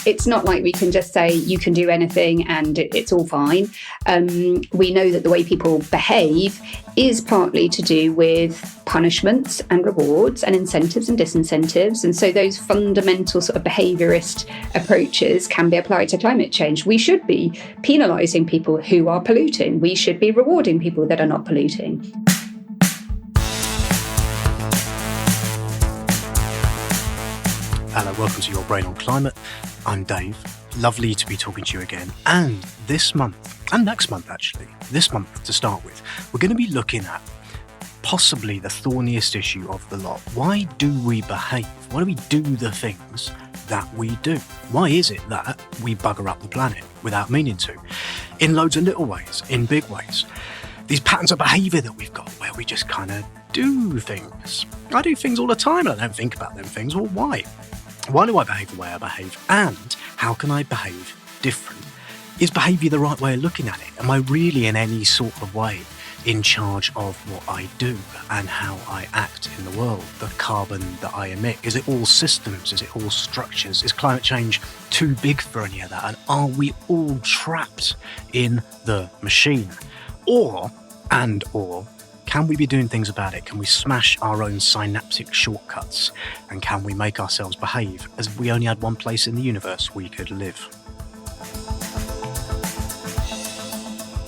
it's not like we can just say you can do anything and it's all fine. We know that the way people behave is partly to do with punishments and rewards and incentives and disincentives. And so those fundamental sort of behaviourist approaches can be applied to climate change. We should be penalising people who are polluting. We should be rewarding people that are not polluting. Hello, welcome to Your Brain on Climate. I'm Dave. Lovely to be talking to you again. And this month, and next month actually, this month to start with, we're going to be looking at possibly the thorniest issue of the lot. Why do we behave? Why do we do the things that we do? Why is it that we bugger up the planet without meaning to? In loads of little ways, in big ways. These patterns of behaviour that we've got where we just kind of do things. I do things all the time and I don't think about them things. Well, why? Why do I behave the way I behave? And how can I behave different? Is behaviour the right way of looking at it? Am I really in any sort of way in charge of what I do and how I act in the world? The carbon that I emit, is it all systems? Is it all structures? Is climate change too big for any of that? And are we all trapped in the machine? Or can we be doing things about it? Can we smash our own synaptic shortcuts? And can we make ourselves behave as if we only had one place in the universe we could live?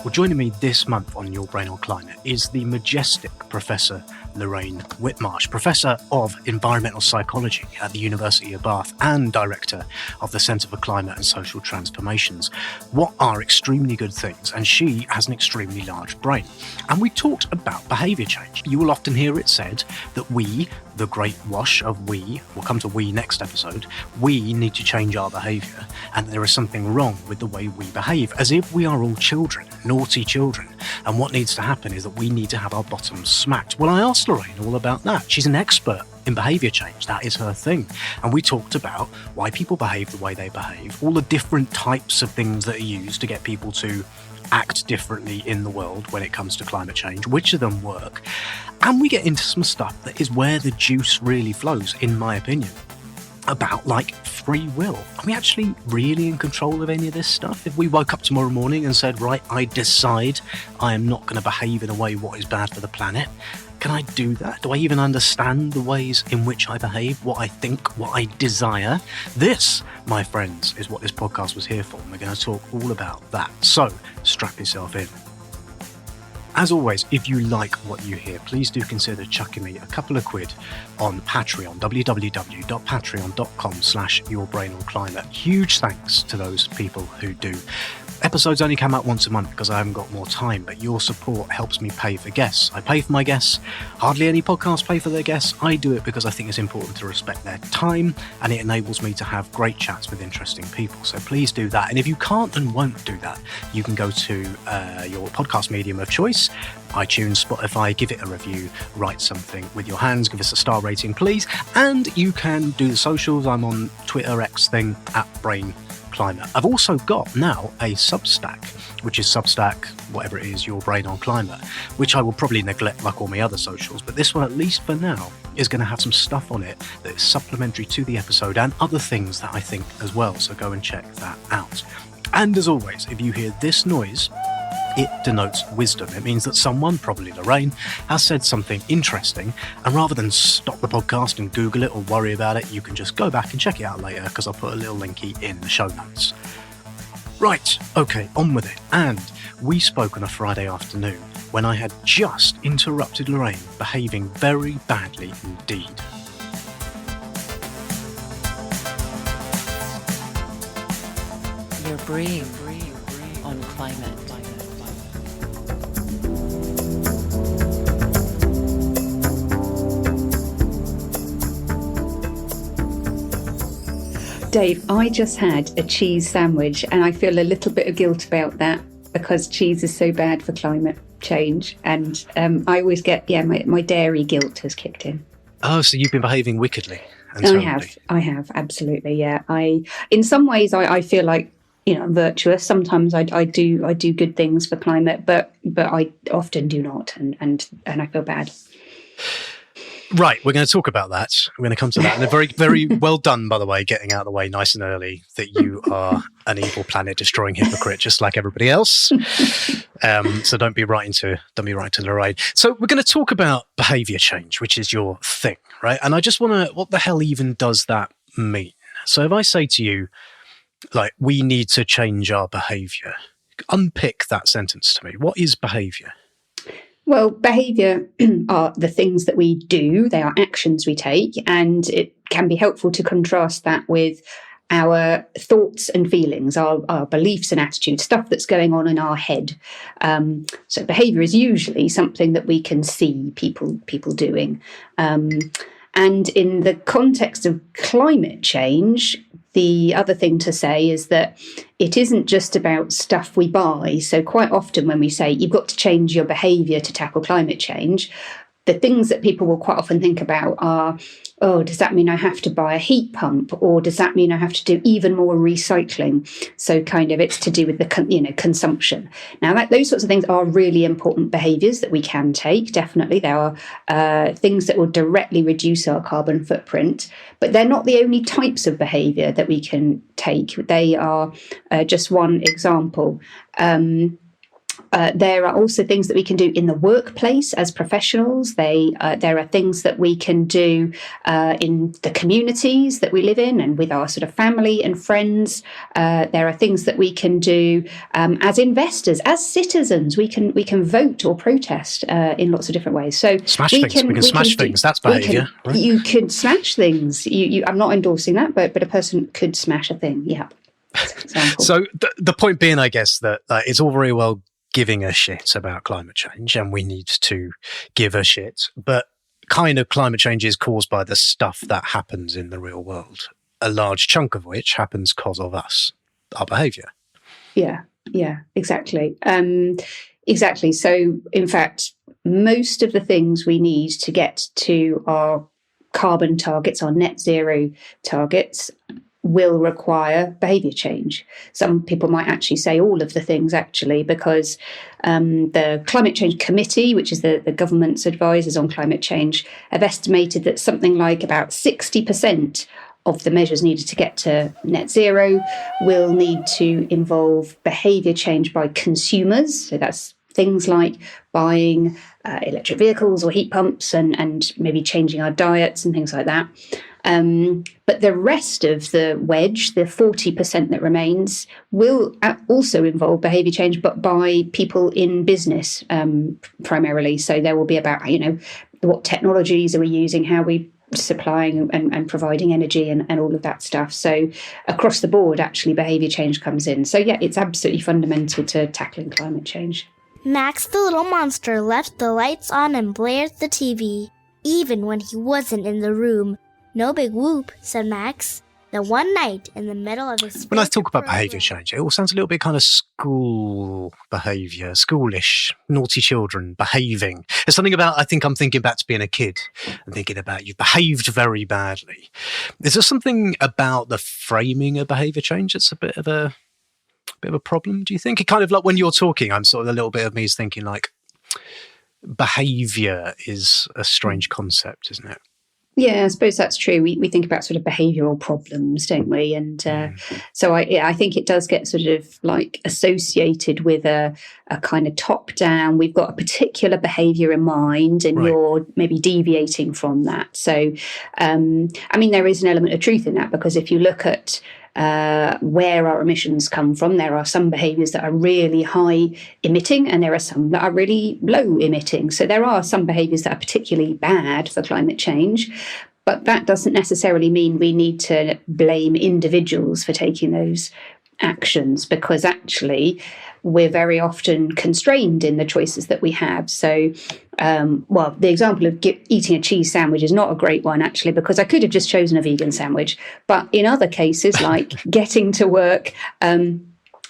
Well, joining me this month on Your Brain on Climate is the majestic Professor Lorraine Whitmarsh, Professor of Environmental Psychology at the University of Bath and Director of the Centre for Climate and Social Transformations. What are extremely good things, and she has an extremely large brain. And we talked about behaviour change. You will often hear it said that we, the great wash of we, we'll come to we next episode, we need to change our behaviour, and there is something wrong with the way we behave, as if we are all children, naughty children, and what needs to happen is that we need to have our bottoms smacked. Well, I asked Lorraine all about that. She's an expert in behaviour change. That is her thing. And we talked about why people behave the way they behave, all the different types of things that are used to get people to act differently in the world when it comes to climate change, which of them work. And we get into some stuff that is where the juice really flows, in my opinion, about like free will. Are we actually really in control of any of this stuff? If we woke up tomorrow morning and said, right, I decide I am not going to behave in a way what is bad for the planet, can I do that? Do I even understand the ways in which I behave, what I think, what I desire? This, my friends, is what this podcast was here for, and we're going to talk all about that. So strap yourself in. As always, if you like what you hear, please do consider chucking me a couple of quid on Patreon, www.patreon.com/yourbrainonclimate. Huge thanks to those people who do. Episodes only come out once a month because I haven't got more time, but your support helps me pay for guests. I pay for my guests. Hardly any podcasts pay for their guests. I do it because I think it's important to respect their time, and it enables me to have great chats with interesting people. So please do that. And if you can't and won't do that, you can go to your podcast medium of choice, iTunes, Spotify, give it a review, write something with your hands, give us a star rating, please. And you can do the socials. I'm on Twitter, X thing, @Brain Climate. I've also got now a Substack, which is Substack, whatever it is, Your Brain on Climate, which I will probably neglect like all my other socials, but this one, at least for now, is going to have some stuff on it that is supplementary to the episode and other things that I think as well, so go and check that out. And as always, if you hear this noise, it denotes wisdom. It means that someone, probably Lorraine, has said something interesting, and rather than stop the podcast and Google it or worry about it, you can just go back and check it out later, because I'll put a little linky in the show notes. Right, okay, on with it. And we spoke on a Friday afternoon when I had just interrupted Lorraine behaving very badly indeed. Your brain on climate. Dave, I just had a cheese sandwich and I feel a little bit of guilt about that because cheese is so bad for climate change. And I always get, my dairy guilt has kicked in. Oh, so you've been behaving wickedly and terribly. I have, absolutely, yeah. In some ways, I feel like, I'm virtuous. Sometimes I do good things for climate, but I often do not, and I feel bad. Right, we're going to talk about that. We're going to come to that. And very, very well done, by the way, getting out of the way nice and early, that you are an evil planet-destroying hypocrite, just like everybody else. So don't be writing to Lorraine. So we're going to talk about behaviour change, which is your thing, right? And I just want to, what the hell even does that mean? So if I say to you, like, we need to change our behaviour, unpick that sentence to me. What is behaviour? Well, behaviour are the things that we do. They are actions we take, and it can be helpful to contrast that with our thoughts and feelings, our beliefs and attitudes, stuff that's going on in our head. So behaviour is usually something that we can see people doing. And in the context of climate change, the other thing to say is that it isn't just about stuff we buy. So quite often when we say you've got to change your behaviour to tackle climate change, the things that people will quite often think about are, oh, does that mean I have to buy a heat pump? Or does that mean I have to do even more recycling? So kind of it's to do with the consumption. Now, those sorts of things are really important behaviours that we can take, definitely. There are things that will directly reduce our carbon footprint, but they're not the only types of behaviour that we can take. They are just one example. There are also things that we can do in the workplace as professionals. There are things that we can do in the communities that we live in and with our sort of family and friends. There are things that we can do as investors, as citizens. We can vote or protest in lots of different ways. So we can smash things. That's behaviour. Right? You could smash things. I'm not endorsing that, but a person could smash a thing. Yeah. So the point being, I guess, that it's all very well giving a shit about climate change, and we need to give a shit, but kind of climate change is caused by the stuff that happens in the real world, a large chunk of which happens because of us, our behaviour. Yeah, exactly. Exactly. So in fact, most of the things we need to get to our carbon targets, our net zero targets, will require behaviour change. Some people might actually say all of the things, actually, because the Climate Change Committee, which is the government's advisors on climate change, have estimated that something like about 60% of the measures needed to get to net zero will need to involve behaviour change by consumers. So that's things like buying electric vehicles or heat pumps and maybe changing our diets and things like that. But the rest of the wedge, the 40% that remains, will also involve behaviour change, but by people in business primarily. So there will be about, what technologies are we using, how we supplying and providing energy and all of that stuff. So across the board, actually, behaviour change comes in. So yeah, it's absolutely fundamental to tackling climate change. Max the little monster left the lights on and blared the TV, even when he wasn't in the room. No big whoop, said Max. The one night in the middle of his... When I talk about behaviour change, it all sounds a little bit kind of school behaviour, schoolish, naughty children behaving. There's something about, I think I'm thinking back to being a kid and thinking about you've behaved very badly. Is there something about the framing of behaviour change that's a bit of a problem, do you think? It kind of like when you're talking, I'm sort of a little bit of me is thinking like behaviour is a strange concept, isn't it? Yeah, I suppose that's true. We think about sort of behavioural problems, don't we? And so I think it does get sort of like associated with a kind of top down. We've got a particular behaviour in mind, and you're maybe deviating from that. So, there is an element of truth in that, because if you look at where our emissions come from, there are some behaviours that are really high emitting and there are some that are really low emitting. So there are some behaviours that are particularly bad for climate change, but that doesn't necessarily mean we need to blame individuals for taking those actions, because actually we're very often constrained in the choices that we have. So, the example of eating a cheese sandwich is not a great one, actually, because I could have just chosen a vegan sandwich. But in other cases, like getting to work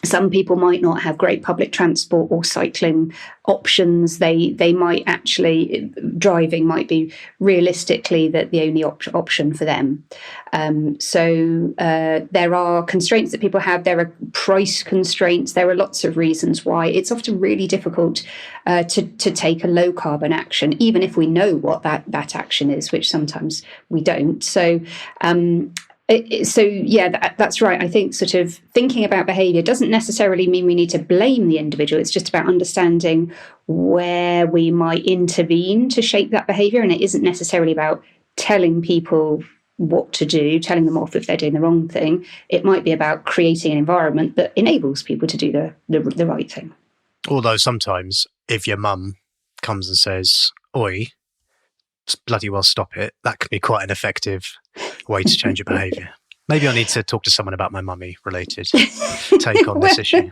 Some people might not have great public transport or cycling options. They might actually, driving might be realistically the only option for them. So there are constraints that people have. There are price constraints. There are lots of reasons why it's often really difficult to take a low carbon action, even if we know what that action is, which sometimes we don't. So that's right. I think sort of thinking about behaviour doesn't necessarily mean we need to blame the individual. It's just about understanding where we might intervene to shape that behaviour. And it isn't necessarily about telling people what to do, telling them off if they're doing the wrong thing. It might be about creating an environment that enables people to do the right thing. Although sometimes if your mum comes and says, "Oi, bloody well stop it," that can be quite an effective way to change your behaviour. Maybe I need to talk to someone about my mummy related take on this issue.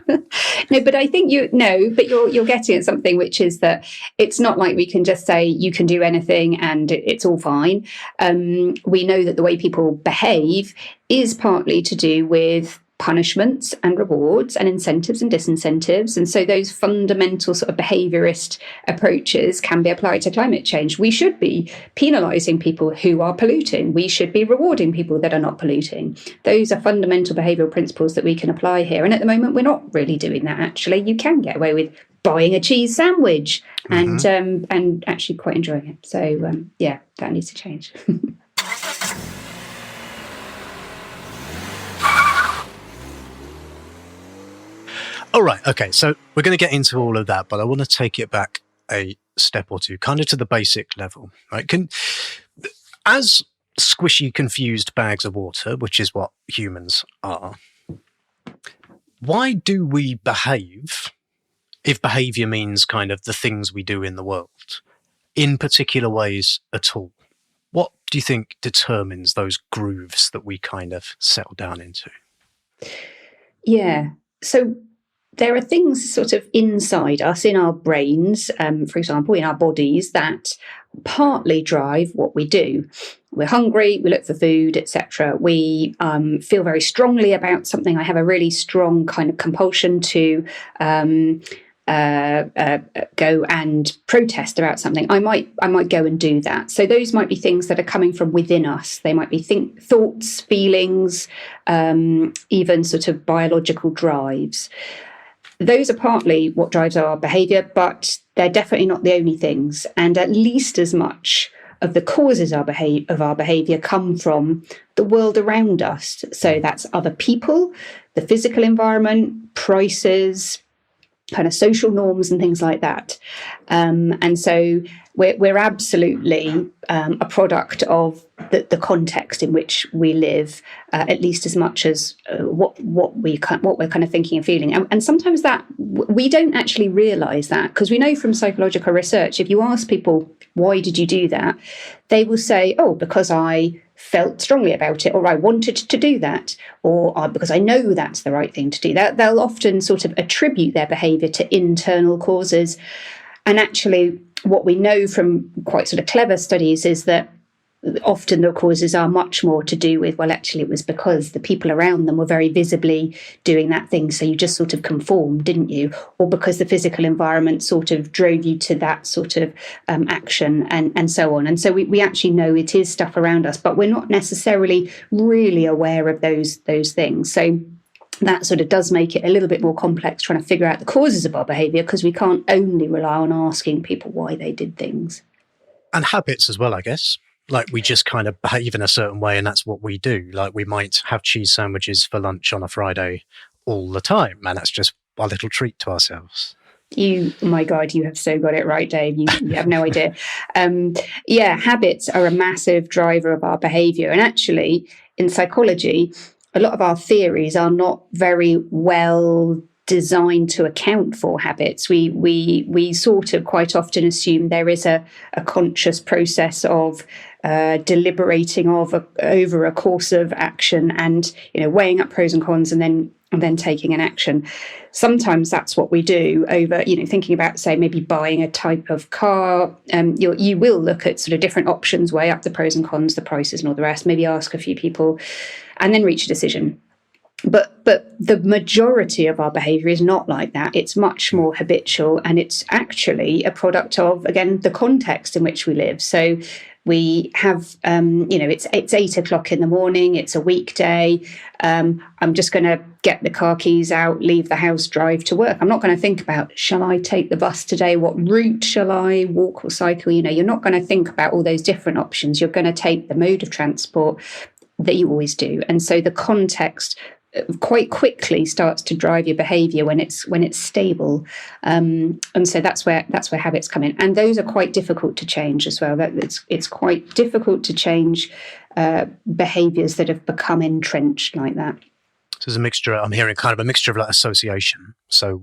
No, but I think you're getting at something, which is that it's not like we can just say you can do anything and it's all fine. We know that the way people behave is partly to do with punishments and rewards and incentives and disincentives. And so those fundamental sort of behaviourist approaches can be applied to climate change. We should be penalising people who are polluting. We should be rewarding people that are not polluting. Those are fundamental behavioural principles that we can apply here. And at the moment, we're not really doing that, actually. You can get away with buying a cheese sandwich and actually quite enjoying it. So, that needs to change. All right, okay, so we're going to get into all of that, but I want to take it back a step or two, kind of to the basic level, right? As squishy, confused bags of water, which is what humans are, why do we behave, if behaviour means kind of the things we do in the world, in particular ways at all? What do you think determines those grooves that we kind of settle down into? Yeah, so there are things sort of inside us, in our brains, for example, in our bodies, that partly drive what we do. We're hungry, we look for food, etc. We feel very strongly about something. I have a really strong kind of compulsion to go and protest about something. I might go and do that. So those might be things that are coming from within us. They might be thoughts, feelings, even sort of biological drives. Those are partly what drives our behaviour, but they're definitely not the only things. And at least as much of the causes of our behaviour come from the world around us. So that's other people, the physical environment, prices, kind of social norms and things like that. And so we're absolutely a product of the context in which we live, at least as much as what we're kind of thinking and feeling. And sometimes that we don't actually realise that, because we know from psychological research, if you ask people, why did you do that? They will say, oh, because I felt strongly about it, or I wanted to do that, or because I know that's the right thing to do. That they'll often sort of attribute their behaviour to internal causes. And actually, what we know from quite sort of clever studies is that often the causes are much more to do with, well, actually, it was because the people around them were very visibly doing that thing, so you just sort of conformed, didn't you? Or because the physical environment sort of drove you to that sort of action, and so on. And so we actually know it is stuff around us, but we're not necessarily really aware of those things. So that sort of does make it a little bit more complex trying to figure out the causes of our behaviour, because we can't only rely on asking people why they did things. And habits as well, I guess. Like, we just kind of behave in a certain way and that's what we do. Like, we might have cheese sandwiches for lunch on a Friday all the time, and that's just our little treat to ourselves. My God, you have so got it right, Dave. You have no idea. Habits are a massive driver of our behaviour. And actually, in psychology, a lot of our theories are not very well designed to account for habits. We sort of quite often assume there is a conscious process of deliberating over a course of action, and weighing up pros and cons, and then taking an action. Sometimes that's what we do over, thinking about, say, maybe buying a type of car. You will look at sort of different options, weigh up the pros and cons, the prices and all the rest, maybe ask a few people, and then reach a decision. But the majority of our behaviour is not like that. It's much more habitual, and it's actually a product of, again, the context in which we live. So we have, it's 8 o'clock in the morning. It's a weekday. I'm just going to get the car keys out, leave the house, drive to work. I'm not going to think about, shall I take the bus today? What route shall I walk or cycle? You're not going to think about all those different options. You're going to take the mode of transport that you always do. And so the context quite quickly starts to drive your behaviour when it's stable, and so that's where habits come in, and those are quite difficult to change as well. That it's quite difficult to change behaviours that have become entrenched like that. So there's a mixture. I'm hearing kind of a mixture of like association. So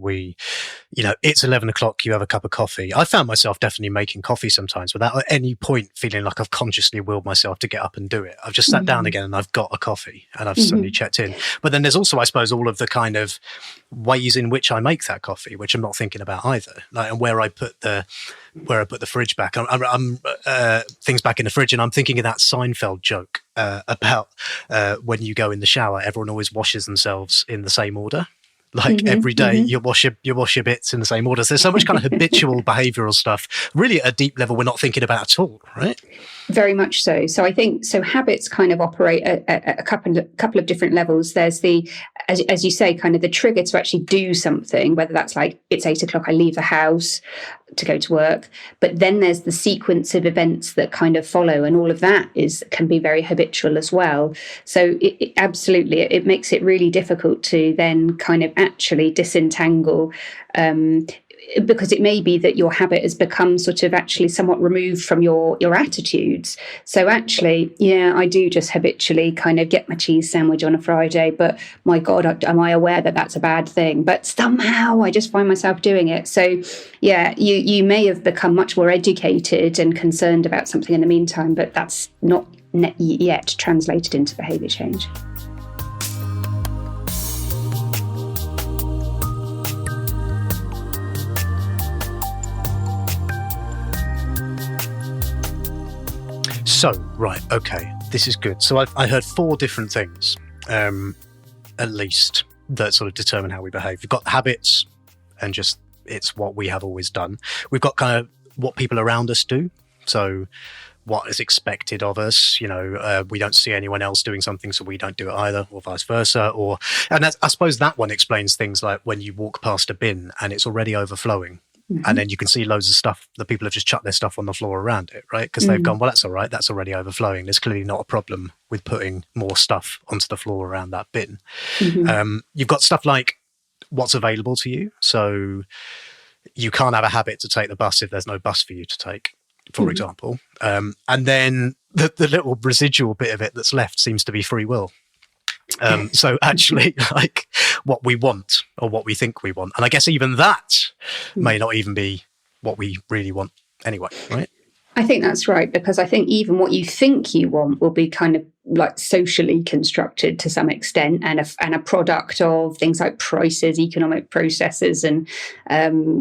it's 11 o'clock, you have a cup of coffee. I found myself definitely making coffee sometimes without at any point feeling like I've consciously willed myself to get up and do it. I've just sat down again and I've got a coffee and I've suddenly checked in. But then there's also, I suppose, all of the kind of ways in which I make that coffee, which I'm not thinking about either. Like, and where I put the fridge back. I'm things back in the fridge, and I'm thinking of that Seinfeld joke about when you go in the shower, everyone always washes themselves in the same order. Like every day you wash your bits in the same order. So there's so much kind of habitual behavioural stuff, really at a deep level we're not thinking about at all, right? Very much so. So I think habits kind of operate at a couple of different levels. There's as you say, kind of the trigger to actually do something, whether that's like it's 8 o'clock, I leave the house to go to work. But then there's the sequence of events that kind of follow, and all of that can be very habitual as well. So it makes it really difficult to then kind of actually disentangle, because it may be that your habit has become sort of actually somewhat removed from your attitudes. So actually, I do just habitually kind of get my cheese sandwich on a Friday, but my God, am I aware that that's a bad thing? But somehow I just find myself doing it. So you may have become much more educated and concerned about something in the meantime, but that's not yet translated into behaviour change. So, right, okay, this is good. So I heard 4 different things, at least, that sort of determine how we behave. We've got habits, and just it's what we have always done. We've got kind of what people around us do. So what is expected of us, we don't see anyone else doing something, so we don't do it either, or vice versa. And I suppose that one explains things like when you walk past a bin and it's already overflowing. And then you can see loads of stuff that people have just chucked their stuff on the floor around it, right? Because they've gone, well, that's all right. That's already overflowing. There's clearly not a problem with putting more stuff onto the floor around that bin. You've got stuff like what's available to you. So you can't have a habit to take the bus if there's no bus for you to take, for example. And then the little residual bit of it that's left seems to be free will. So actually, like what we want or what we think we want. And I guess even that may not even be what we really want anyway, right? I think that's right, because I think even what you think you want will be kind of like socially constructed to some extent, and a product of things like prices, economic processes, and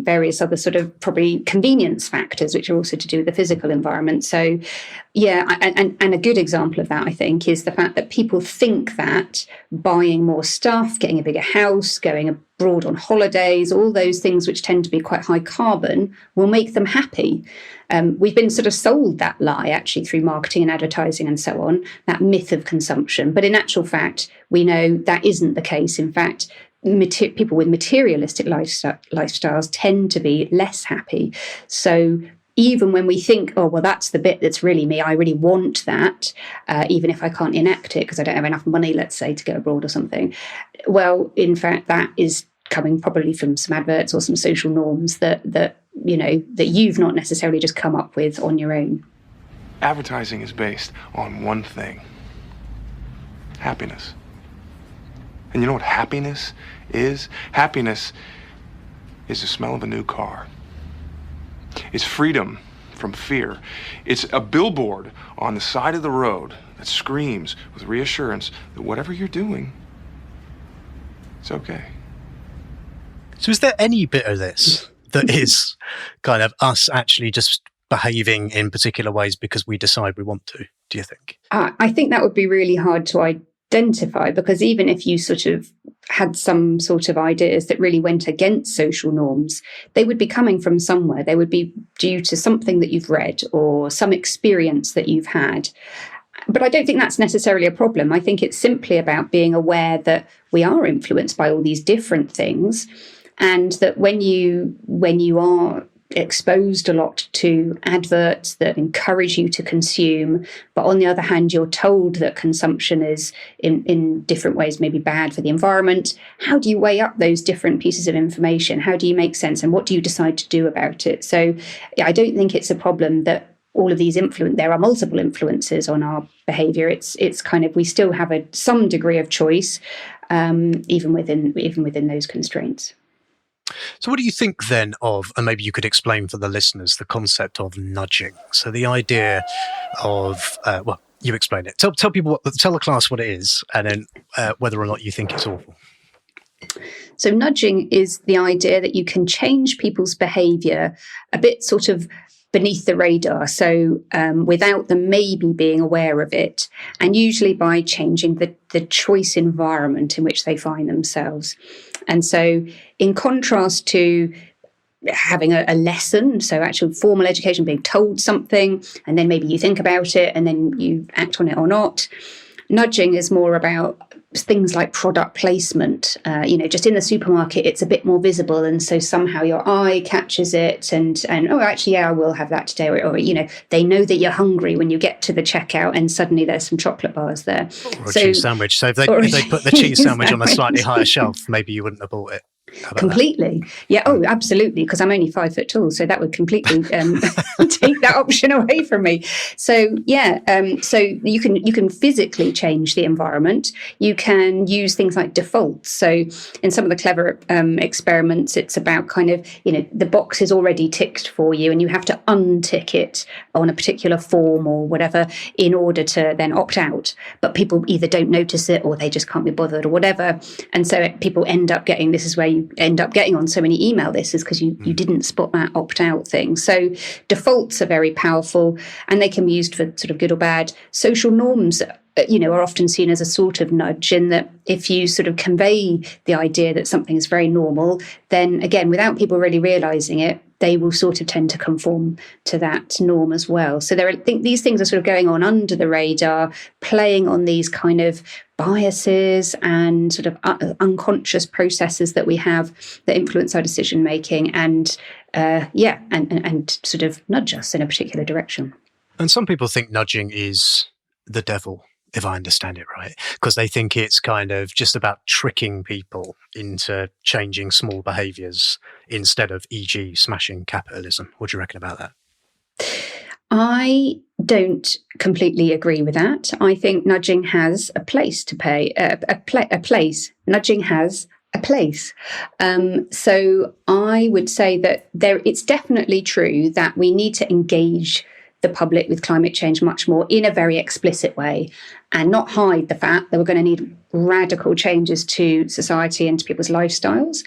various other sort of probably convenience factors, which are also to do with the physical environment. So, and a good example of that, I think, is the fact that people think that buying more stuff, getting a bigger house, going abroad on holidays, all those things which tend to be quite high carbon, will make them happy. We've been sort of sold that lie, actually, through marketing and advertising and so on, that myth of consumption. But in actual fact, we know that isn't the case. In fact, people with materialistic lifestyles tend to be less happy. So even when we think, oh, well, that's the bit that's really me, I really want that, even if I can't enact it because I don't have enough money, let's say, to go abroad or something. Well, in fact, that is coming probably from some adverts or some social norms that you've not necessarily just come up with on your own. Advertising is based on one thing: happiness. And you know what happiness is? Happiness is the smell of a new car. It's freedom from fear. It's a billboard on the side of the road that screams with reassurance that whatever you're doing, it's okay. So is there any bit of this that is kind of us actually just behaving in particular ways because we decide we want to, do you think? I think that would be really hard to identify, because even if you sort of had some sort of ideas that really went against social norms, they would be coming from somewhere. They would be due to something that you've read or some experience that you've had. But I don't think that's necessarily a problem. I think it's simply about being aware that we are influenced by all these different things, and that when you are exposed a lot to adverts that encourage you to consume, but on the other hand, you're told that consumption is in different ways maybe bad for the environment. How do you weigh up those different pieces of information? How do you make sense? And what do you decide to do about it? So yeah, I don't think it's a problem that all of these there are multiple influences on our behaviour. It's kind of, we still have some degree of choice, even within those constraints. So what do you think then of, and maybe you could explain for the listeners, the concept of nudging? So the idea of, well, you explain it. Tell the class what it is, and then whether or not you think it's awful. So nudging is the idea that you can change people's behaviour a bit sort of beneath the radar, so without them maybe being aware of it, and usually by changing the choice environment in which they find themselves. And so in contrast to having a lesson, so actual formal education, being told something, and then maybe you think about it and then you act on it or not, nudging is more about things like product placement. Just in the supermarket, it's a bit more visible, and so somehow your eye catches it, and oh, actually, yeah, I will have that today. Or they know that you're hungry when you get to the checkout, and suddenly there's some chocolate bars there. Or a cheese sandwich. So if they put the cheese sandwich on a slightly higher shelf, maybe you wouldn't have bought it. Completely. Yeah. Oh, absolutely. Because I'm only 5 foot tall, so that would completely take that option away from me. So yeah. So you can physically change the environment. You can use things like defaults. So in some of the clever experiments, it's about kind of the box is already ticked for you, and you have to untick it on a particular form or whatever in order to then opt out. But people either don't notice it or they just can't be bothered or whatever, and so people end up getting. This is where you end up getting on so many email lists, is because you didn't spot that opt-out thing. So defaults are very powerful, and they can be used for sort of good or bad. Social norms, are often seen as a sort of nudge, in that if you sort of convey the idea that something is very normal, then again, without people really realising it, they will sort of tend to conform to that norm as well. So these things are sort of going on under the radar, playing on these kind of biases and sort of unconscious processes that we have that influence our decision making, and sort of nudge us in a particular direction. And some people think nudging is the devil, if I understand it right, because they think it's kind of just about tricking people into changing small behaviours instead of, e.g., smashing capitalism. What do you reckon about that? I don't completely agree with that. I think nudging has a place to play. Nudging has a place. So I would say that it's definitely true that we need to engage the public with climate change much more in a very explicit way, and not hide the fact that we're going to need radical changes to society and to people's lifestyles.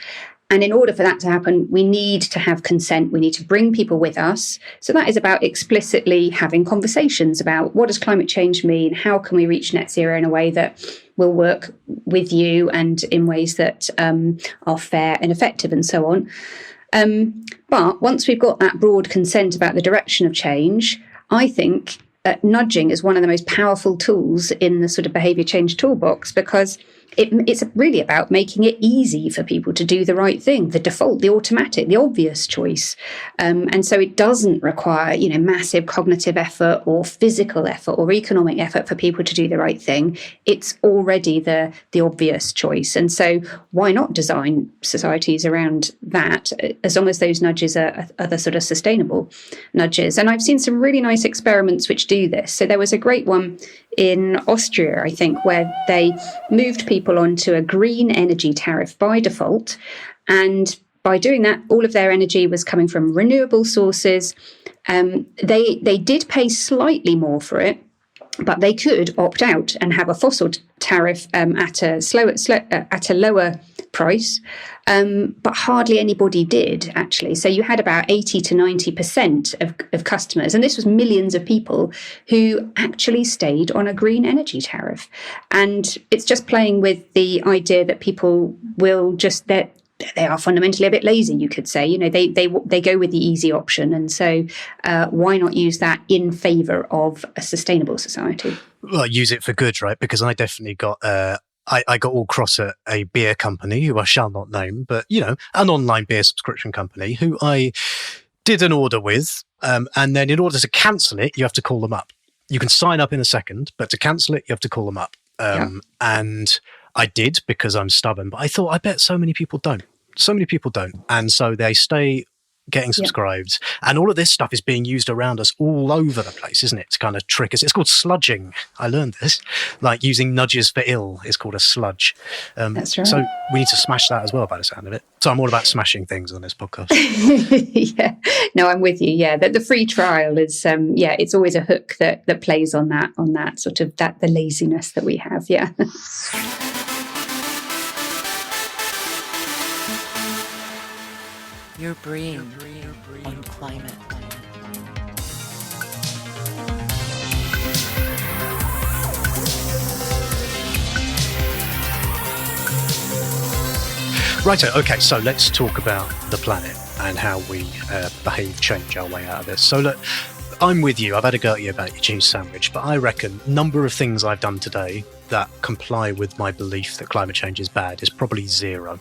And in order for that to happen, we need to have consent. We need to bring people with us. So that is about explicitly having conversations about, what does climate change mean? How can we reach net zero in a way that will work with you and in ways that are fair and effective, and so on. But once we've got that broad consent about the direction of change, I think nudging is one of the most powerful tools in the sort of behaviour change toolbox, because it's really about making it easy for people to do the right thing, the default, the automatic, the obvious choice. And so it doesn't require, massive cognitive effort or physical effort or economic effort for people to do the right thing. It's already the obvious choice. And so why not design societies around that, as long as those nudges are the sort of sustainable nudges? And I've seen some really nice experiments which do this. So there was a great one in Austria, I think, where they moved people onto a green energy tariff by default. And by doing that, all of their energy was coming from renewable sources. They did pay slightly more for it, but they could opt out and have a fossil tariff at a lower price, but hardly anybody did, actually. So you had about 80 to 90% of customers, and this was millions of people, who actually stayed on a green energy tariff. And it's just playing with the idea that people will just, they are fundamentally a bit lazy, you could say. They go with the easy option. And so why not use that in favour of a sustainable society? Well, use it for good, right? Because I definitely got... I got all cross at a beer company who I shall not name, but, an online beer subscription company who I did an order with. And then in order to cancel it, you have to call them up. You can sign up in a second, but to cancel it, you have to call them up. And I did, because I'm stubborn, but I thought, I bet so many people don't. And so they stay getting subscribed. And all of this stuff is being used around us all over the place, isn't it? To kind of trick us. It's called sludging. I learned this. Like using nudges for ill is called a sludge. That's right. So we need to smash that as well, by the sound of it. So I'm all about smashing things on this podcast. Yeah. No, I'm with you. Yeah. The free trial is, it's always a hook that plays on that sort of the laziness that we have. Yeah. Your brain on climate. Righto, okay, so let's talk about the planet and how we change our way out of this. So look, I'm with you. I've had a go at you about your cheese sandwich, but I reckon number of things I've done today that comply with my belief that climate change is bad is probably zero.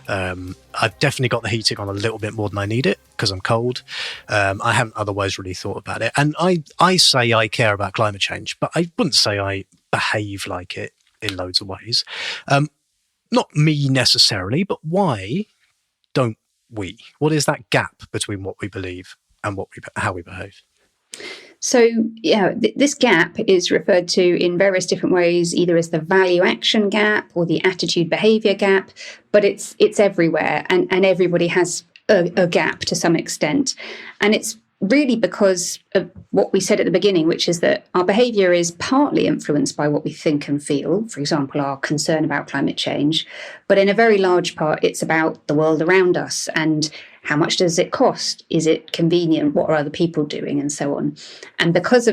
I've definitely got the heating on a little bit more than I need it because I'm cold. I haven't otherwise really thought about it. And I say I care about climate change, but I wouldn't say I behave like it in loads of ways. Not me necessarily, but why don't we? What is that gap between what we believe and how we behave? So, this gap is referred to in various different ways, either as the value action gap or the attitude behaviour gap, but it's everywhere, and everybody has a gap to some extent. And it's really because of what we said at the beginning, which is that our behaviour is partly influenced by what we think and feel, for example, our concern about climate change, but in a very large part, it's about the world around us and how much does it cost? Is it convenient? What are other people doing? And so on. And because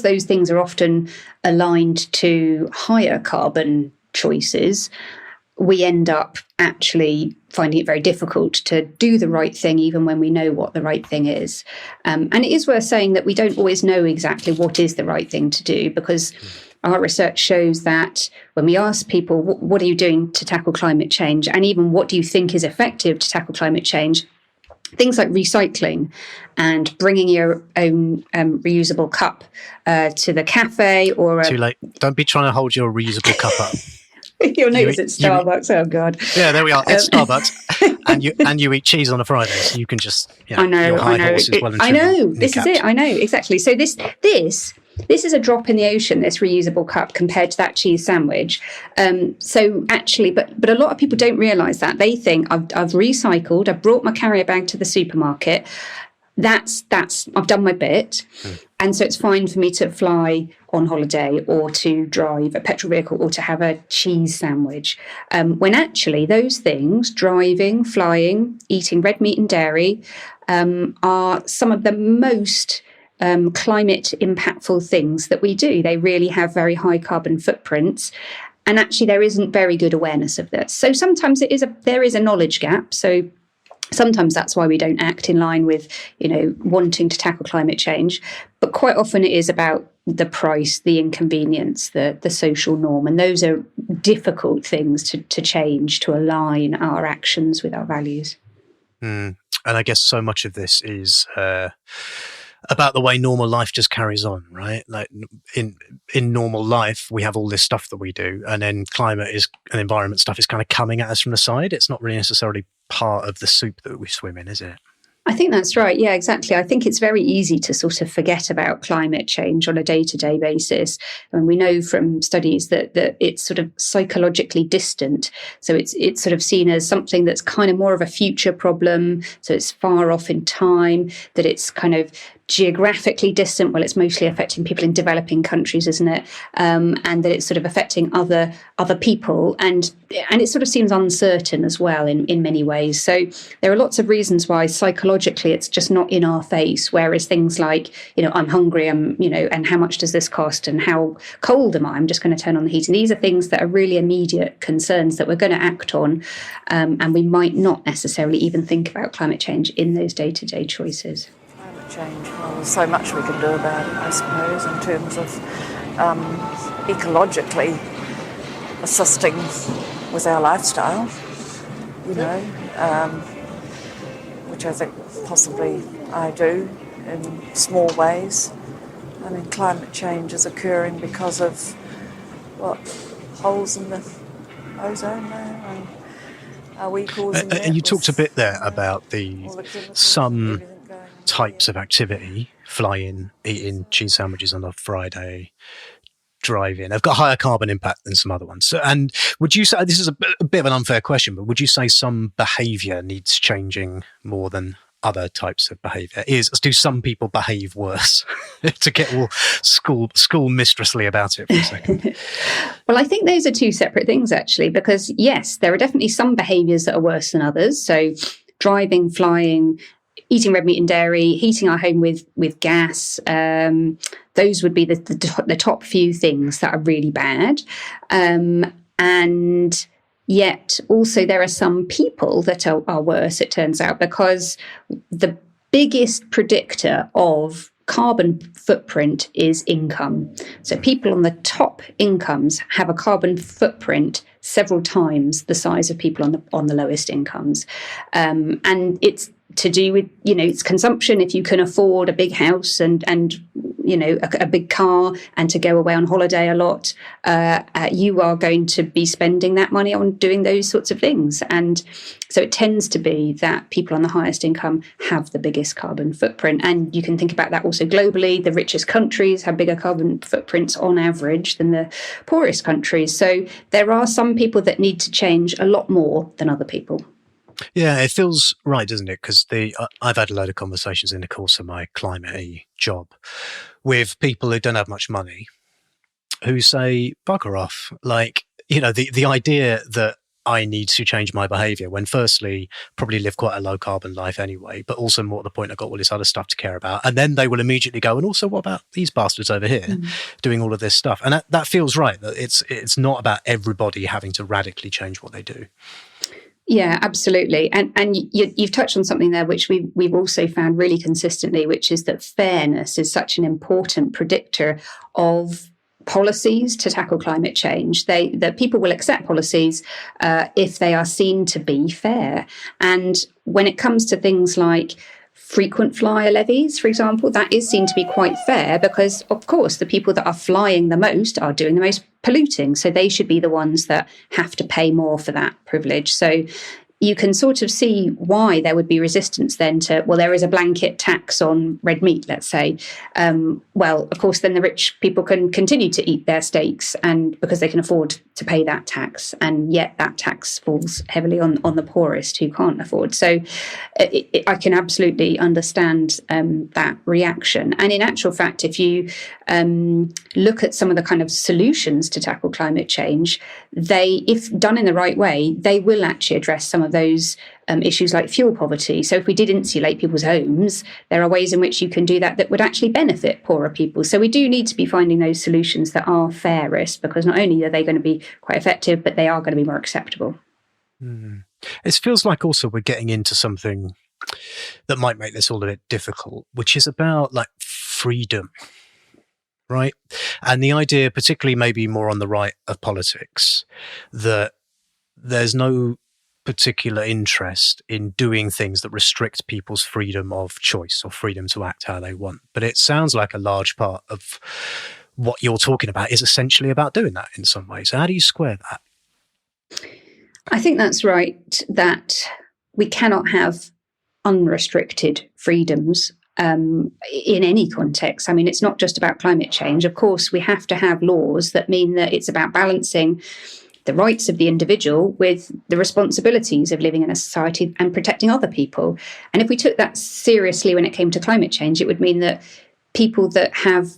those things are often aligned to higher carbon choices, we end up actually finding it very difficult to do the right thing, even when we know what the right thing is. And it is worth saying that we don't always know exactly what is the right thing to do, because our research shows that when we ask people, what are you doing to tackle climate change? And even what do you think is effective to tackle climate change? Things like recycling and bringing your own reusable cup to the cafe or... Too late. Don't be trying to hold your reusable cup up. You'll notice it's Starbucks. Oh, God. Yeah, there we are. It's Starbucks. and you eat cheese on a Friday, so you can just... I know. This is it. I know, exactly. So this is a drop in the ocean, this reusable cup, compared to that cheese sandwich. So actually, but a lot of people don't realise that. They think, I've recycled, I've brought my carrier bag to the supermarket, that's I've done my bit. And so it's fine for me to fly on holiday or to drive a petrol vehicle or to have a cheese sandwich. When actually those things, driving, flying, eating red meat and dairy, are some of the most climate impactful things that we do. They really have very high carbon footprints. And actually there isn't very good awareness of this. So sometimes there is a knowledge gap. So sometimes that's why we don't act in line with, wanting to tackle climate change. But quite often it is about the price, the inconvenience, the social norm. And those are difficult things to change, to align our actions with our values. And I guess so much of this is about the way normal life just carries on, right? Like in normal life, we have all this stuff that we do, and then climate and environment stuff is kind of coming at us from the side. It's not really necessarily part of the soup that we swim in, is it? I think that's right. Yeah, exactly. I think it's very easy to sort of forget about climate change on a day-to-day basis. And we know from studies that it's sort of psychologically distant. So it's sort of seen as something that's kind of more of a future problem. So it's far off in time, that it's kind of geographically distant. Well, it's mostly affecting people in developing countries, isn't it? And that it's sort of affecting other people, and it sort of seems uncertain as well in many ways. So there are lots of reasons why psychologically it's just not in our face. Whereas things like, I'm hungry, and how much does this cost, and how cold am I? I'm just going to turn on the heat. And these are things that are really immediate concerns that we're going to act on, and we might not necessarily even think about climate change in those day-to-day choices. Climate change, well, there's so much we can do about it, I suppose, in terms of ecologically assisting with our lifestyle, which I think possibly I do in small ways. I mean, climate change is occurring because of, holes in the ozone there? And are we causing that? And you talked a bit there about some types of activity, flying, eating cheese sandwiches on a Friday, driving, have got higher carbon impact than some other ones. So, and would you say, this is a bit of an unfair question, but would you say some behaviour needs changing more than other types of behaviour? Do some people behave worse? To get all school mistressly about it for a second. Well, I think those are two separate things, actually, because yes, there are definitely some behaviours that are worse than others. So driving, flying, eating red meat and dairy, heating our home with gas, those would be the top few things that are really bad. And yet also there are some people that are worse, it turns out, because the biggest predictor of carbon footprint is income. So people on the top incomes have a carbon footprint several times the size of people on the lowest incomes. And it's to do with, it's consumption. If you can afford a big house and a big car and to go away on holiday a lot, you are going to be spending that money on doing those sorts of things. And so it tends to be that people on the highest income have the biggest carbon footprint. And you can think about that also globally. The richest countries have bigger carbon footprints on average than the poorest countries. So there are some people that need to change a lot more than other people. Yeah, it feels right, doesn't it? Because I've had a load of conversations in the course of my climate job with people who don't have much money, who say, bugger off. Like, the idea that I need to change my behaviour when firstly, probably live quite a low carbon life anyway, but also more to the point, I've got all this other stuff to care about. And then they will immediately go, and also what about these bastards over here doing all of this stuff? And that feels right, that it's not about everybody having to radically change what they do. Yeah, absolutely. And you've touched on something there which we've also found really consistently, which is that fairness is such an important predictor of policies to tackle climate change. That people will accept policies if they are seen to be fair. And when it comes to things like frequent flyer levies, for example, that is seen to be quite fair because, of course, the people that are flying the most are doing the most polluting. So they should be the ones that have to pay more for that privilege. So you can sort of see why there would be resistance then to, there is a blanket tax on red meat, let's say. Well, of course, then the rich people can continue to eat their steaks and because they can afford to pay that tax. And yet that tax falls heavily on the poorest who can't afford. So I can absolutely understand that reaction. And in actual fact, if you look at some of the kind of solutions to tackle climate change, if done in the right way, they will actually address some of those issues like fuel poverty. So if we did insulate people's homes, there are ways in which you can do that would actually benefit poorer people. So we do need to be finding those solutions that are fairest, because not only are they going to be quite effective, but they are going to be more acceptable. It feels like also we're getting into something that might make this all a bit difficult, which is about like freedom, right? And the idea, particularly maybe more on the right of politics, that there's no particular interest in doing things that restrict people's freedom of choice or freedom to act how they want. But it sounds like a large part of what you're talking about is essentially about doing that in some way. So how do you square that? I think that's right, that we cannot have unrestricted freedoms in any context. I mean, it's not just about climate change. Of course, we have to have laws that mean that it's about balancing the rights of the individual with the responsibilities of living in a society and protecting other people. And if we took that seriously when it came to climate change, it would mean that people that have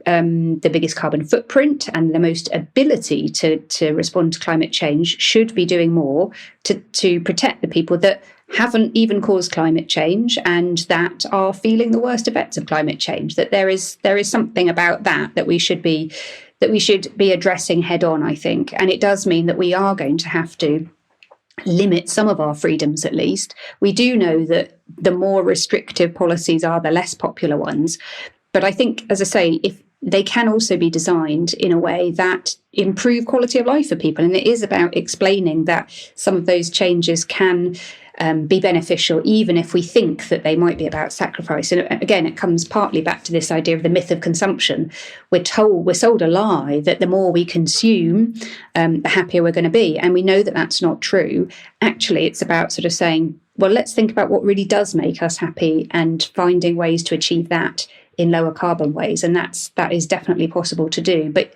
the biggest carbon footprint and the most ability to respond to climate change should be doing more to protect the people that haven't even caused climate change and that are feeling the worst effects of climate change. That there is something about that we should be addressing head on, I think. And it does mean that we are going to have to limit some of our freedoms, at least. We do know that the more restrictive policies are, the less popular ones. But I think, as I say, if they can also be designed in a way that improve quality of life for people. And it is about explaining that some of those changes can be beneficial, even if we think that they might be about sacrifice. And again, it comes partly back to this idea of the myth of consumption. We're sold a lie that the more we consume, the happier we're going to be. And we know that that's not true. Actually, it's about sort of saying, well, let's think about what really does make us happy and finding ways to achieve that in lower carbon ways, and that is definitely possible to do. But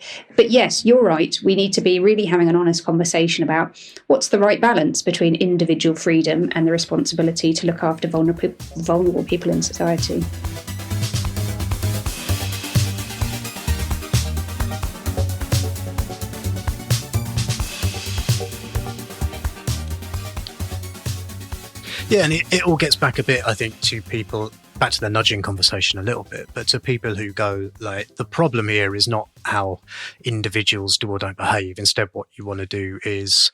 yes, you're right. We need to be really having an honest conversation about what's the right balance between individual freedom and the responsibility to look after vulnerable people in society. Yeah, and it all gets back a bit, I think, to people, back to the nudging conversation a little bit, but to people who go, like, the problem here is not how individuals do or don't behave. Instead, what you want to do is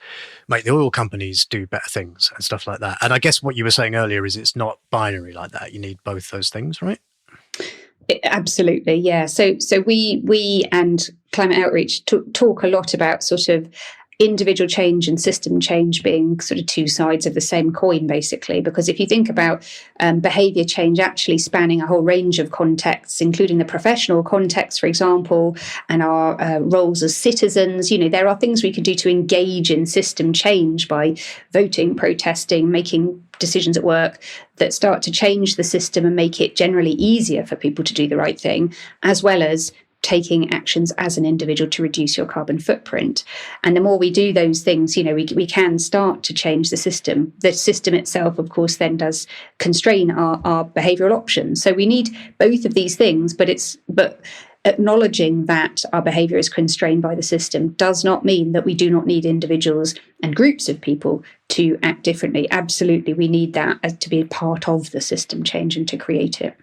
make the oil companies do better things and stuff like that. And I guess what you were saying earlier is it's not binary like that. You need both those things, right? Absolutely, yeah. So we and Climate Outreach talk a lot about sort of individual change and system change being sort of two sides of the same coin, basically, because if you think about behaviour change actually spanning a whole range of contexts, including the professional context, for example, and our roles as citizens, there are things we can do to engage in system change by voting, protesting, making decisions at work that start to change the system and make it generally easier for people to do the right thing, as well as taking actions as an individual to reduce your carbon footprint. And the more we do those things, we can start to change the system. The system itself, of course, then does constrain our behavioural options. So we need both of these things, but acknowledging that our behaviour is constrained by the system does not mean that we do not need individuals and groups of people to act differently. Absolutely, we need that as to be a part of the system change and to create it.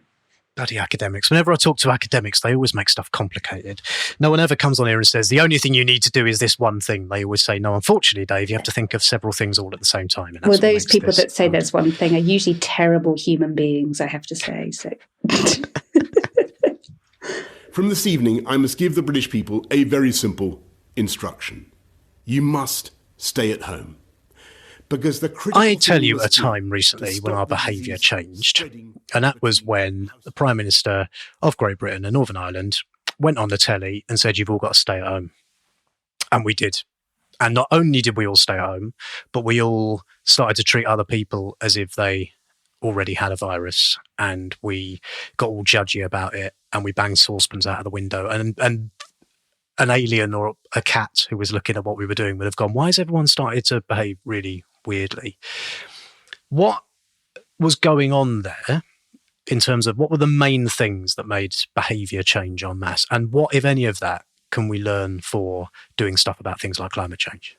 Bloody academics. Whenever I talk to academics, they always make stuff complicated. No one ever comes on here and says, the only thing you need to do is this one thing. They always say, no, unfortunately, Dave, you have to think of several things all at the same time. And well, those people that say there's one thing are usually terrible human beings, I have to say. So. From this evening, I must give the British people a very simple instruction. You must stay at home. I tell you a time recently when our behaviour changed, and that was when the Prime Minister of Great Britain and Northern Ireland went on the telly and said, you've all got to stay at home. And we did. And not only did we all stay at home, but we all started to treat other people as if they already had a virus, and we got all judgy about it, and we banged saucepans out of the window, and an alien or a cat who was looking at what we were doing would have gone, why has everyone started to behave really weirdly? What was going on there in terms of what were the main things that made behaviour change en masse, and what, if any of that, can we learn for doing stuff about things like climate change?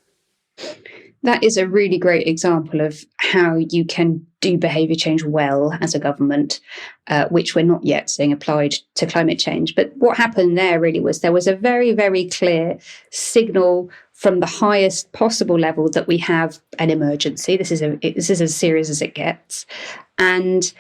That is a really great example of how you can do behaviour change well as a government, which we're not yet seeing applied to climate change. But what happened there really was there was a very, very clear signal from the highest possible level that we have an emergency. This is as serious as it gets. And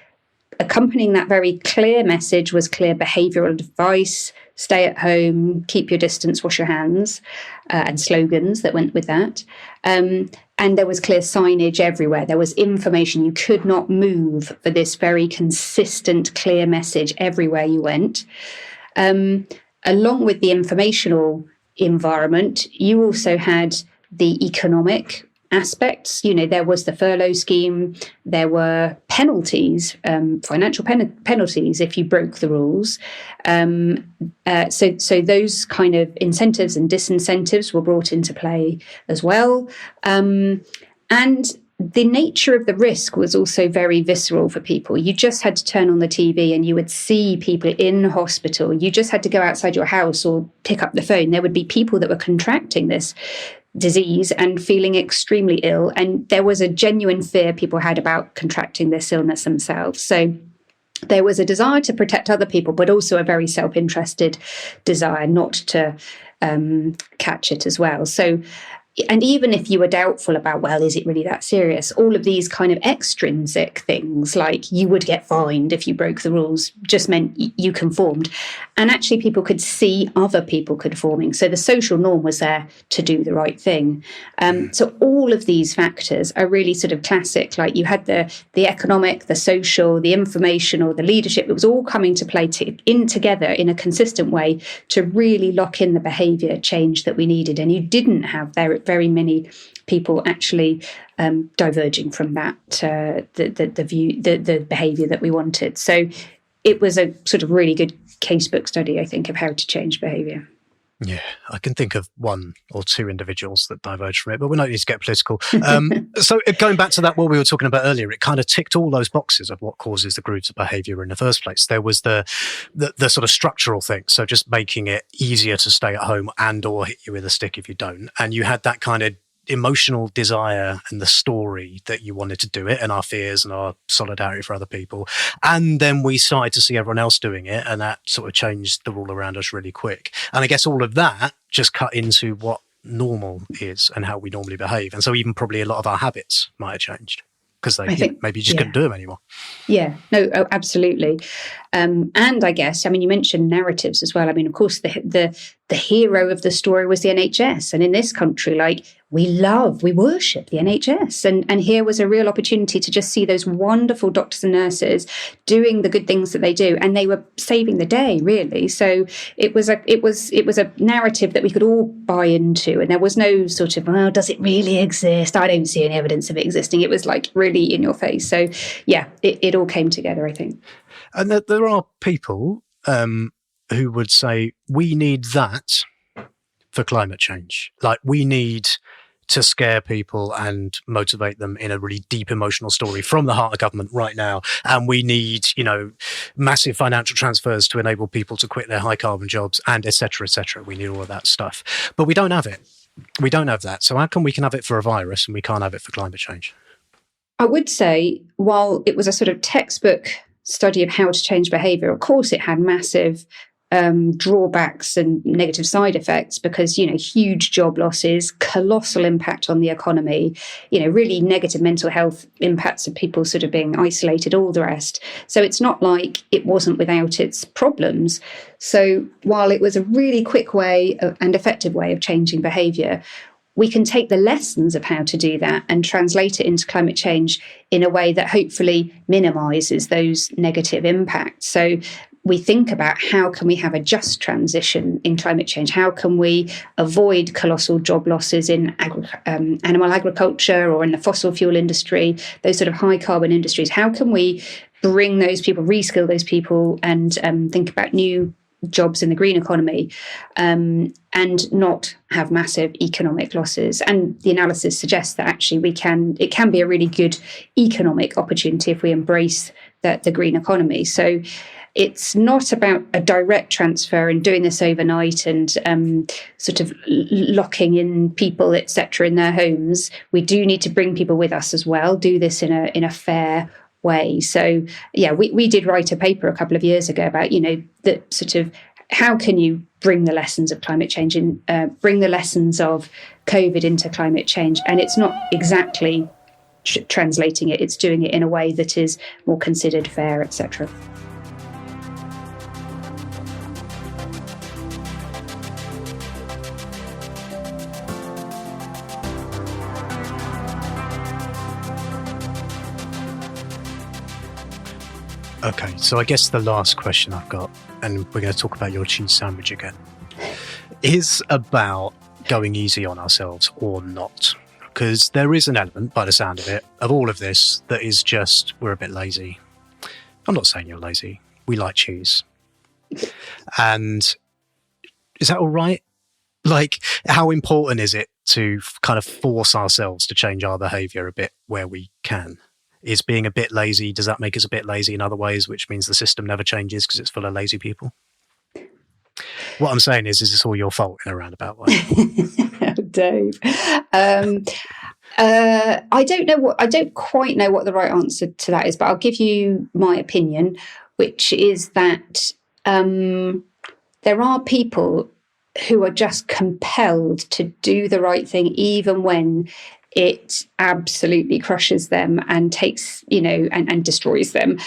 accompanying that very clear message was clear behavioural advice: stay at home, keep your distance, wash your hands, and slogans that went with that. And there was clear signage everywhere. There was information. You could not move for this very consistent, clear message everywhere you went. Along with the informational environment, you also had the economic aspects. There was the furlough scheme, there were penalties, financial penalties if you broke the rules. So those kind of incentives and disincentives were brought into play as well. And the nature of the risk was also very visceral for people. You just had to turn on the TV and you would see people in hospital. You just had to go outside your house or pick up the phone. There would be people that were contracting this disease and feeling extremely ill. And there was a genuine fear people had about contracting this illness themselves. So there was a desire to protect other people, but also a very self-interested desire not to catch it as well. So, and even if you were doubtful about, well, is it really that serious? All of these kind of extrinsic things, like you would get fined if you broke the rules, just meant you conformed. And actually people could see other people conforming. So the social norm was there to do the right thing. So all of these factors are really sort of classic. Like you had the economic, the social, the informational, the leadership. It was all coming to play together in a consistent way to really lock in the behaviour change that we needed. And you didn't have very many people actually diverging from that the behaviour that we wanted. So it was a sort of really good casebook study, I think, of how to change behaviour. Yeah, I can think of one or two individuals that diverged from it, but we don't need to get political. So going back to that, what we were talking about earlier, it kind of ticked all those boxes of what causes the groups of behaviour in the first place. There was the sort of structural thing, so just making it easier to stay at home and or hit you with a stick if you don't. And you had that kind of emotional desire and the story that you wanted to do it and our fears and our solidarity for other people. And then we started to see everyone else doing it, and that sort of changed the world around us really quick. And I guess all of that just cut into what normal is and how we normally behave. And so even probably a lot of our habits might have changed because maybe you just couldn't do them anymore. Yeah, no, absolutely. And I guess, you mentioned narratives as well. Of course, the hero of the story was the NHS. And in this country, we worship the NHS. And here was a real opportunity to just see those wonderful doctors and nurses doing the good things that they do. And they were saving the day, really. So it was a narrative that we could all buy into. And there was no sort of, well, does it really exist? I don't see any evidence of it existing. It was really in your face. So yeah, it all came together, I think. And there are people who would say, we need that for climate change. We need to scare people and motivate them in a really deep emotional story from the heart of government right now. And we need, massive financial transfers to enable people to quit their high carbon jobs and et cetera, et cetera. We need all of that stuff. But we don't have it. We don't have that. So how come we can have it for a virus and we can't have it for climate change? I would say, while it was a sort of textbook study of how to change behaviour, of course it had massive drawbacks and negative side effects because, huge job losses, colossal impact on the economy, really negative mental health impacts of people sort of being isolated, all the rest. So it's not like it wasn't without its problems. So while it was a really quick way and effective way of changing behaviour, we can take the lessons of how to do that and translate it into climate change in a way that hopefully minimises those negative impacts. So we think about how can we have a just transition in climate change? How can we avoid colossal job losses in animal agriculture or in the fossil fuel industry, those sort of high carbon industries? How can we bring those people, reskill those people and think about new jobs in the green economy and not have massive economic losses? And the analysis suggests that actually it can be a really good economic opportunity if we embrace the green economy. So it's not about a direct transfer and doing this overnight and sort of locking in people, etc., in their homes. We do need to bring people with us as well, do this in a fair way. So yeah, we did write a paper a couple of years ago about, the sort of how can you bring the lessons of climate change and bring the lessons of COVID into climate change. And it's not exactly translating it, it's doing it in a way that is more considered, fair, etc. Okay, so I guess the last question I've got, and we're going to talk about your cheese sandwich again, is about going easy on ourselves or not. Because there is an element, by the sound of it, of all of this that is just, we're a bit lazy. I'm not saying you're lazy. We like cheese. And is that all right? Like, how important is it to kind of force ourselves to change our behaviour a bit where we can? Is being a bit lazy, does that make us a bit lazy in other ways, which means the system never changes because it's full of lazy people? What I'm saying is this all your fault in a roundabout way? Dave. I don't quite know what the right answer to that is, but I'll give you my opinion, which is that there are people who are just compelled to do the right thing, even when it absolutely crushes them and takes, and destroys them.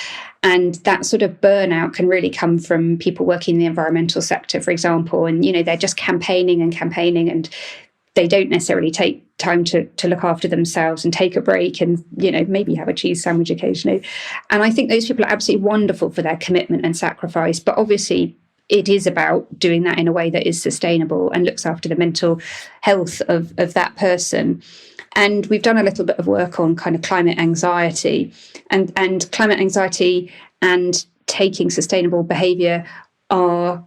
And that sort of burnout can really come from people working in the environmental sector, for example. And, they're just campaigning, and they don't necessarily take time to look after themselves and take a break and, maybe have a cheese sandwich occasionally. And I think those people are absolutely wonderful for their commitment and sacrifice. But obviously, it is about doing that in a way that is sustainable and looks after the mental health of that person. And we've done a little bit of work on kind of climate anxiety, and climate anxiety and taking sustainable behaviour are,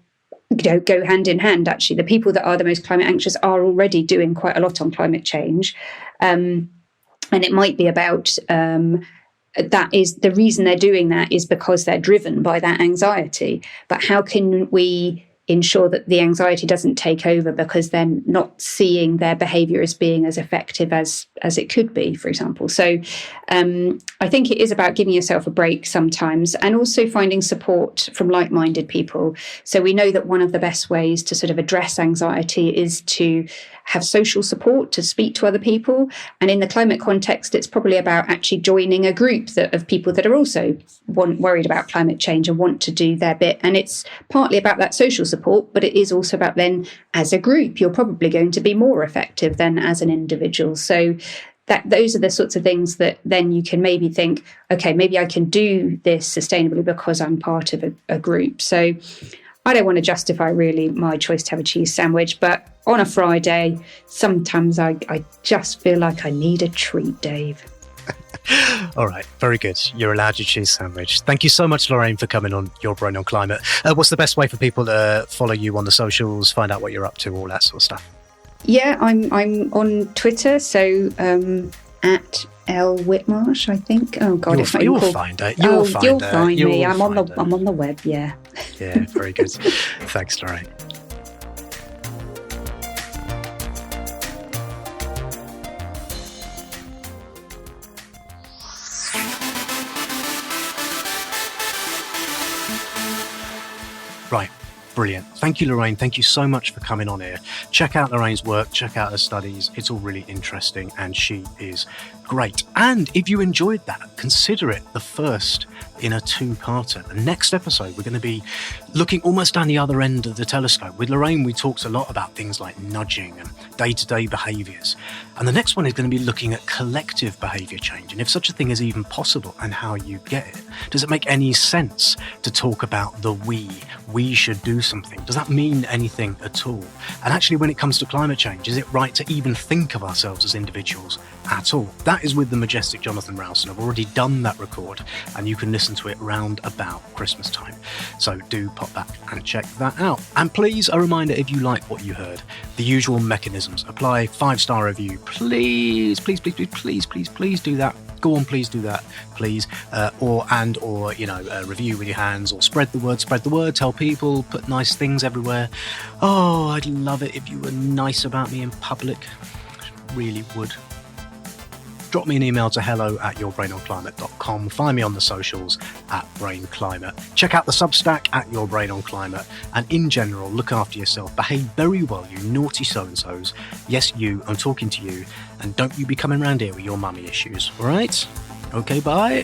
go hand in hand, actually. The people that are the most climate anxious are already doing quite a lot on climate change. And it might be about that is the reason they're doing that is because they're driven by that anxiety. But how can we ensure that the anxiety doesn't take over because they're not seeing their behaviour as being as effective as it could be, for example? So I think it is about giving yourself a break sometimes, and also finding support from like-minded people. So we know that one of the best ways to sort of address anxiety is to have social support, to speak to other people. And in the climate context, it's probably about actually joining a group of people that are also worried about climate change and want to do their bit. And it's partly about that social support, but it is also about then, as a group, you're probably going to be more effective than as an individual. So those are the sorts of things that then you can maybe think, okay, maybe I can do this sustainably because I'm part of a group. So I don't want to justify really my choice to have a cheese sandwich, but on a Friday, sometimes I just feel like I need a treat, Dave. All right, very good. You're allowed your cheese sandwich. Thank you so much, Lorraine, for coming on Your Brain on Climate. What's the best way for people to follow you on the socials, find out what you're up to, all that sort of stuff? Yeah, I'm on Twitter, so at L Whitmarsh, I think. Oh God, you'll find it. You'll find me. I'm on the web. Yeah. Yeah, very good. Thanks, Lorraine. Right. Brilliant. Thank you, Lorraine. Thank you so much for coming on here. Check out Lorraine's work. Check out her studies. It's all really interesting, and she is great. And if you enjoyed that, consider it the first in a two-parter. The next episode, we're going to be looking almost down the other end of the telescope. With Lorraine, we talked a lot about things like nudging and day-to-day behaviours. And the next one is going to be looking at collective behaviour change, and if such a thing is even possible and how you get it. Does it make any sense to talk about the we should do something? Does that mean anything at all? And actually, when it comes to climate change, is it right to even think of ourselves as individuals at all? That is with the majestic Jonathan Rowson. I've already done that record, and you can listen to it round about Christmas time. So do pop back and check that out. And please, a reminder, if you like what you heard, the usual mechanisms apply. 5-star review, please do that. Go on, please do that, please. Or review with your hands, or spread the word, tell people, put nice things everywhere. Oh, I'd love it if you were nice about me in public. Really would. Drop me an email to hello@yourbrainonclimate.com. Find me on the socials @BrainClimate. Check out the Substack @YourBrainOnClimate. And in general, look after yourself. Behave very well, you naughty so-and-sos. Yes, you, I'm talking to you. And don't you be coming around here with your mummy issues, all right? Okay, bye.